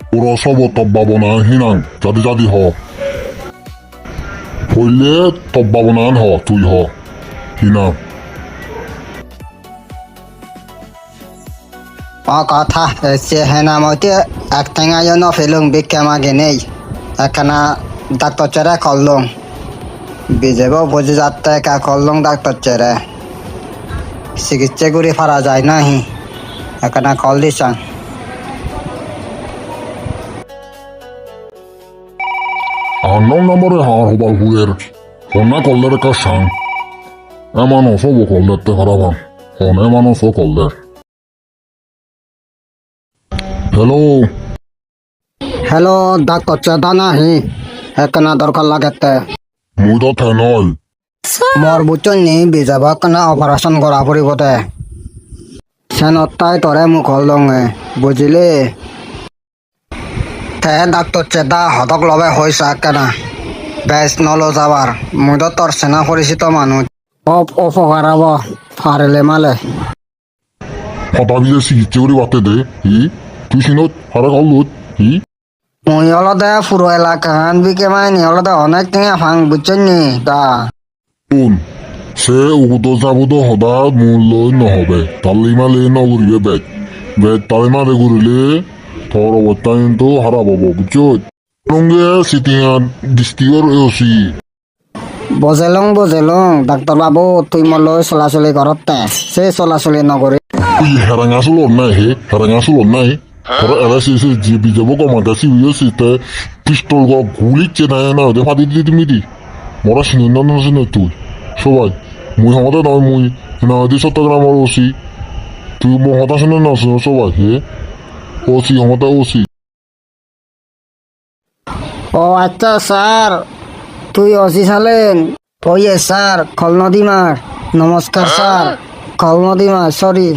ওরা সব তব্বাবনা হিনাং যদি যদি হ হইলে তব্বাবনান হ তুই হ হিনাং কথা এসে হেনা মতে এক ঠেঙা যেন ফেলুং বিক্ষা মাগে নেই একখানা ডাক্তার চেরা করলুম বিজেব বুঝে যাতে একা করলুম ডাক্তার চেরা চিকিৎসা করে ফারা যায় নাহি একখানা কল দিছান আন্নং নম্বরে হার হবার হুয়ের হন্না কল্লের কা সাং এমানো সব কল্লের তে হারাবান হন এমানো সব কল্লের হ্যালো হ্যালো ডাক্তার চেদা নাহি একখানা দরকার লাগেতে মুই তো থেনল মোর বুঝছেন নি বিজেব একখানা অপারেশন করা পড়িব দে সেনতাই তরে মোক করলুম বুঝলি তে ডাক্তার চেদা হতক লবে হয়েছে একখানা বেশ নলো যাবার মুই তো তোর সেনা পরিচিত মানুষ উপকার হব পারিলে মালে হতা দিয়ে চিকিৎসা করে বাতে দে হি তুই সিনত হারা কল্লত হি মুই হলদে পুরো এলাকান বিকে মাইনি হলদে অনেক টিঙা ফাং বুঝছেন নি দা শুন সে উগুত যাবুত সদা মূল্য নহবে তালিমালে নগরিবে বেগ বেগ তালিমালে ঘুরিলে তোর অবস্থা কিন্তু হারা পাবো বুঝছো রঙ্গে সিটিয়া ডিস্ট্রিক্টর ওসি বুঝেলং ডাক্তার বাবু তুই মোর লই চলাচলি করতে সে চলাচলি নকরি তুই হেরাঙা চুলত নাই হে হেরাঙা চুলত নাই তোর এলা সে যে বিজাব কমাটা সিবিও সিতে পিস্তল গুলি চেনায় না ওদের ফাটি দিদি তুমি দি মরা সিনে না সিনে তুই সবাই মুই হমতে নয় মুই না দি চট্টগ্রামের ওসি তুই মো হতা শুনে না শুনে সবাই হে ওসি হমতে ওসি ও আচ্ছা স্যার তুই অসি সালেন ওই স্যার খল নদীমার নমস্কার স্যার খল নদীমার সরি